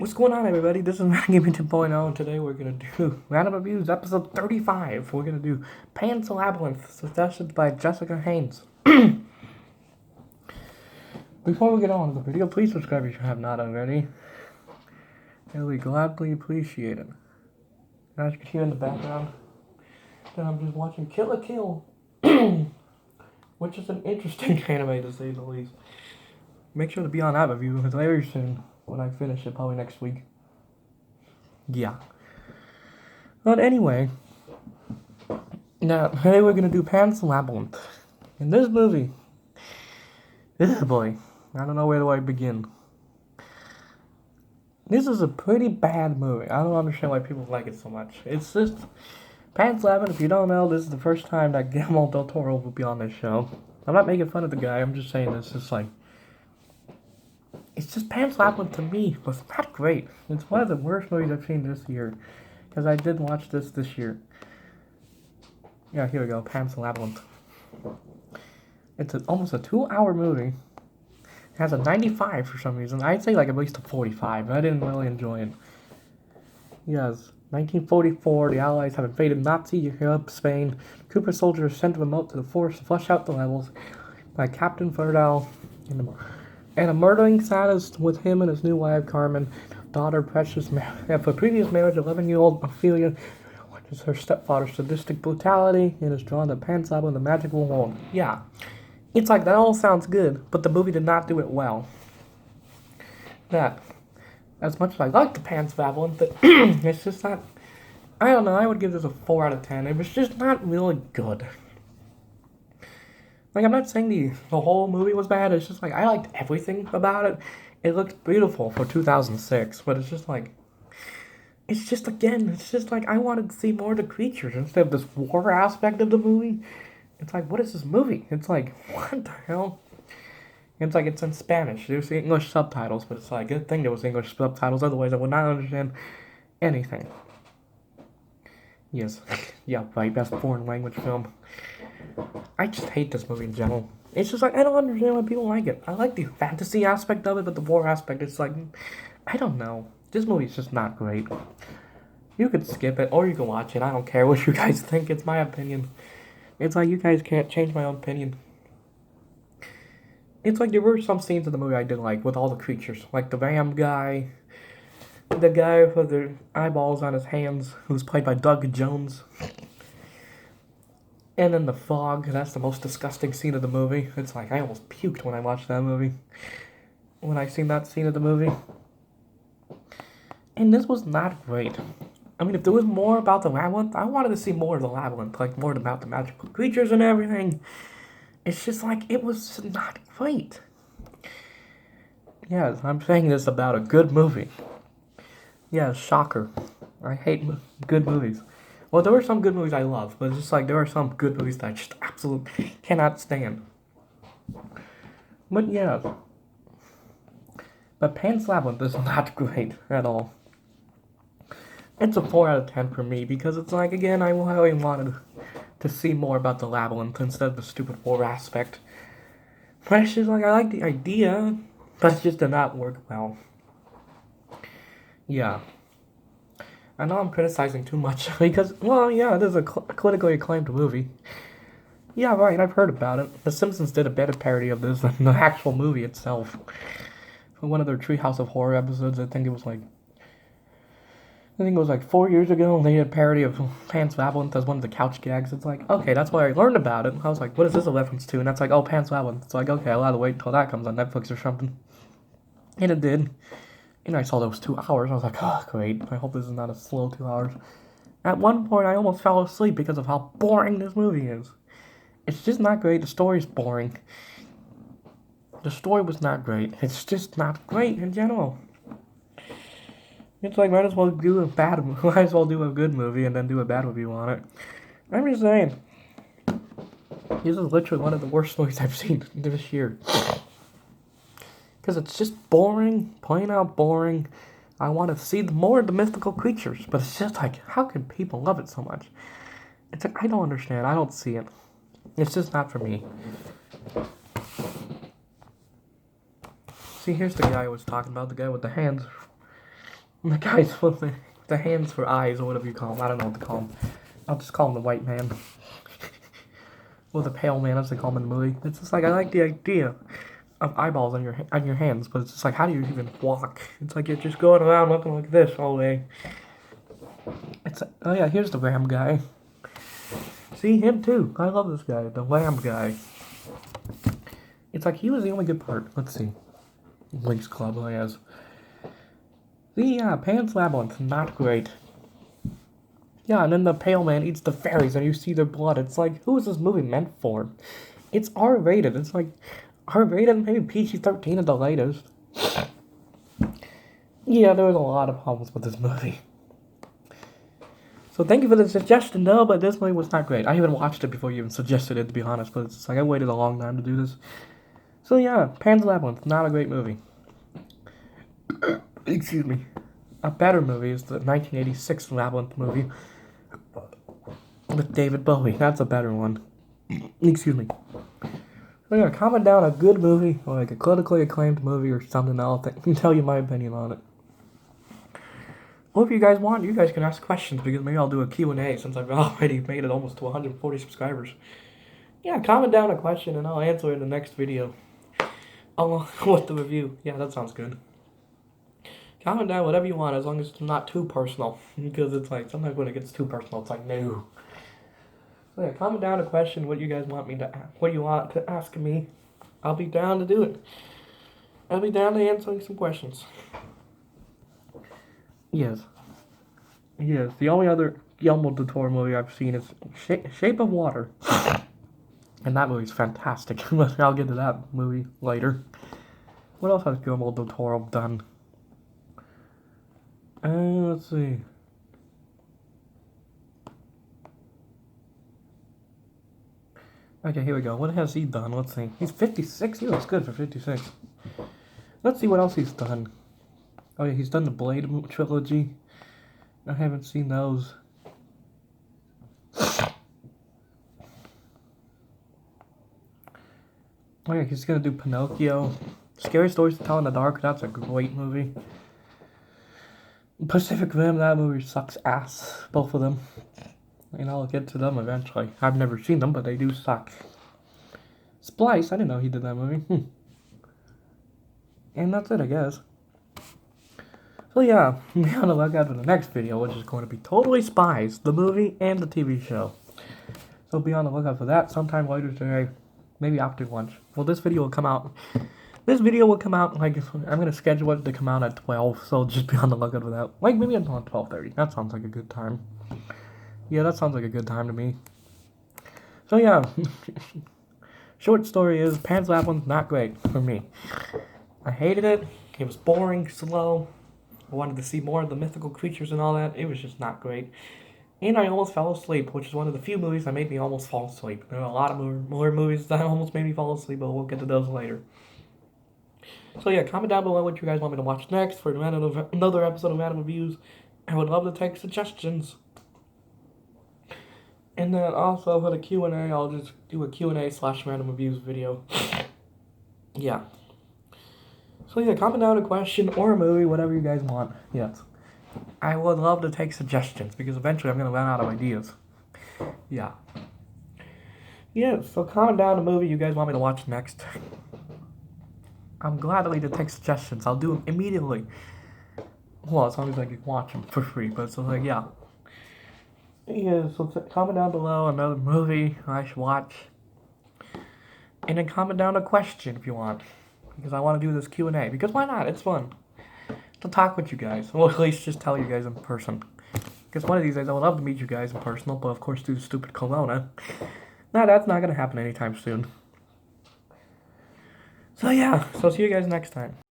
What's going on, everybody? This is Matt Gaming 2.0, and today we're going to do Random Reviews, episode 35. We're going to do Labyrinth, suggested by Jessica Haynes. Before we get on with the video, please subscribe if you have not already. And we gladly appreciate it. As you can hear in the background, then I'm just watching Kill la Kill, which is an interesting anime to say the least. Make sure to be on that review very soon. When I finish it, probably next week. Yeah. But anyway, now today we're gonna do Labyrinth. In this movie, boy, I don't know where do I begin. This is a pretty bad movie. I don't understand why people like it so much. It's just Labyrinth. If you don't know, this is the first time that Guillermo del Toro will be on this show. I'm not making fun of the guy. I'm just saying this is like. It's just Labyrinth to me was not great. It's one of the worst movies I've seen this year. Because I did watch this year. Yeah, here we go. Labyrinth. It's almost a 2-hour movie. It has a 95 for some reason. I'd say like at least a 45. But I didn't really enjoy it. Yes. 1944, the Allies have invaded Nazi Europe, Spain. Cooper soldiers sent remote to the forest to flush out the levels by Captain Ferdal and a murdering sadist with him and his new wife, Carmen, daughter, Precious, for previous marriage, 11-year-old Ophelia, which is her stepfather's sadistic brutality, and is drawn to Labyrinth in the magical world. Yeah, it's like, that all sounds good, but the movie did not do it well. That, as much as I like the Labyrinth, it's just not, I don't know, I would give this a 4 out of 10. It was just not really good. Like, I'm not saying the whole movie was bad, it's just like, I liked everything about it. It looked beautiful for 2006, but it's just like, I wanted to see more of the creatures instead of this war aspect of the movie. It's like, what is this movie? It's like, what the hell? It's like, it's in Spanish. There's the English subtitles, but it's like, good thing there was English subtitles, otherwise I would not understand anything. Yes, yeah, right, best foreign language film. I just hate this movie in general. It's just like, I don't understand why people like it. I like the fantasy aspect of it, but the war aspect, it's like, I don't know. This movie's just not great. You could skip it, or you can watch it. I don't care what you guys think. It's my opinion. It's like, you guys can't change my own opinion. It's like, there were some scenes in the movie I did like, with all the creatures. Like the ram guy, the guy with the eyeballs on his hands, who's played by Doug Jones. And then the fog, that's the most disgusting scene of the movie. It's like, I almost puked when I watched that movie. When I seen that scene of the movie. And this was not great. I mean, if there was more about the Labyrinth, I wanted to see more of the Labyrinth. Like, more about the magical creatures and everything. It's just like, it was not great. Yes, I'm saying this about a good movie. Yeah, shocker. I hate good movies. Well, there were some good movies I love, but it's just like, there are some good movies that I just absolutely cannot stand. But yeah. But Labyrinth is not great at all. It's a 4 out of 10 for me, because it's like, again, I really wanted to see more about the Labyrinth instead of the stupid war aspect. But it's just like, I like the idea, but it just did not work well. Yeah. I know I'm criticizing too much, because, well, yeah, this is a critically acclaimed movie. Yeah, right, I've heard about it. The Simpsons did a better parody of this than the actual movie itself. For one of their Treehouse of Horror episodes, I think it was like 4 years ago, they did a parody of Labyrinth as one of the couch gags. It's like, okay, that's why I learned about it. I was like, what is this a reference to? And that's like, oh, Labyrinth. It's like, okay, I'll have to wait until that comes on Netflix or something. And it did. And I saw those 2 hours, I was like, oh, great, I hope this is not a slow 2 hours. At one point, I almost fell asleep because of how boring this movie is. It's just not great, the story's boring. The story was not great, it's just not great in general. It's like, might as well do a good movie and then do a bad review on it. I'm just saying, this is literally one of the worst movies I've seen this year. Because it's just boring, plain out boring. I want to see more of the mythical creatures, but it's just like, how can people love it so much? It's like, I don't understand, I don't see it. It's just not for me. See, here's the guy I was talking about, the guy with the hands. The guys with the hands for eyes, or whatever you call them. I don't know what to call them. I'll just call him the white man. Or the pale man, as they call him in the movie. It's just like, I like the idea of eyeballs on your hands, but it's just like, how do you even walk? It's like you're just going around looking like this all day. It's like, oh yeah, here's the ram guy. See, him too. I love this guy, the lamb guy. It's like he was the only good part. Let's see. Link's Club, oh yes. See, yeah, Pan's Labyrinth, not great. Yeah, and then the pale man eats the fairies and you see their blood. It's like, who is this movie meant for? It's R-rated. It's like, R-rated, maybe PG-13 at the latest. Yeah, there was a lot of problems with this movie. So thank you for the suggestion, though, but this movie was not great. I even watched it before you even suggested it, to be honest, but it's like I waited a long time to do this. So yeah, Pan's Labyrinth, not a great movie. Excuse me. A better movie is the 1986 Labyrinth movie with David Bowie. That's a better one. Excuse me. So yeah, comment down a good movie, or like a critically acclaimed movie or something else that can tell you my opinion on it. Or if you guys want, you guys can ask questions, because maybe I'll do a Q&A since I've already made it almost to 140 subscribers. Yeah, comment down a question and I'll answer it in the next video. Along with the review. Yeah, that sounds good. Comment down whatever you want, as long as it's not too personal. Because it's like, sometimes when it gets too personal, it's like, no. So yeah, comment down a question, what you guys want me to what you want to ask me. I'll be down to do it. I'll be down to answering some questions. Yes. Yes, the only other Guillermo del Toro movie I've seen is Shape of Water. And that movie's fantastic. I'll get to that movie later. What else has Guillermo del Toro done? Let's see. Okay, here we go. What has he done? Let's see. He's 56? He looks good for 56. Let's see what else he's done. Oh yeah, he's done the Blade trilogy. I haven't seen those. Oh yeah, he's gonna do Pinocchio. Scary Stories to Tell in the Dark, that's a great movie. Pacific Rim, that movie sucks ass. Both of them. And I'll get to them eventually. I've never seen them, but they do suck. Splice, I didn't know he did that movie. And that's it, I guess. So yeah, be on the lookout for the next video, which is going to be Totally Spies, the movie and the TV show. So be on the lookout for that sometime later today. Maybe after lunch. Well, this video will come out. This video will come out, like, I'm going to schedule it to come out at 12, so just be on the lookout for that. Like, maybe until 12:30. That sounds like a good time. Yeah, that sounds like a good time to me. So, yeah. Short story is, Pan's Labyrinth, not great for me. I hated it. It was boring, slow. I wanted to see more of the mythical creatures and all that. It was just not great. And I almost fell asleep, which is one of the few movies that made me almost fall asleep. There are a lot of more movies that almost made me fall asleep, but we'll get to those later. So yeah, comment down below what you guys want me to watch next for another episode of Random Reviews. I would love to take suggestions. And then also for the Q&A, I'll just do a Q&A/random reviews video. Yeah. So yeah, comment down a question or a movie, whatever you guys want. Yes. I would love to take suggestions, because eventually I'm going to run out of ideas. Yeah. Yeah, so comment down a movie you guys want me to watch next. I'm gladly to take suggestions. I'll do them immediately. Well, as long as I can watch them for free, but so like, yeah. Yeah, so comment down below another movie I should watch. And then comment down a question if you want. Because I want to do this Q&A. Because why not? It's fun to talk with you guys. Or at least just tell you guys in person. Because one of these days I would love to meet you guys in person, but of course due to stupid corona. Nah, that's not going to happen anytime soon. So yeah, so see you guys next time.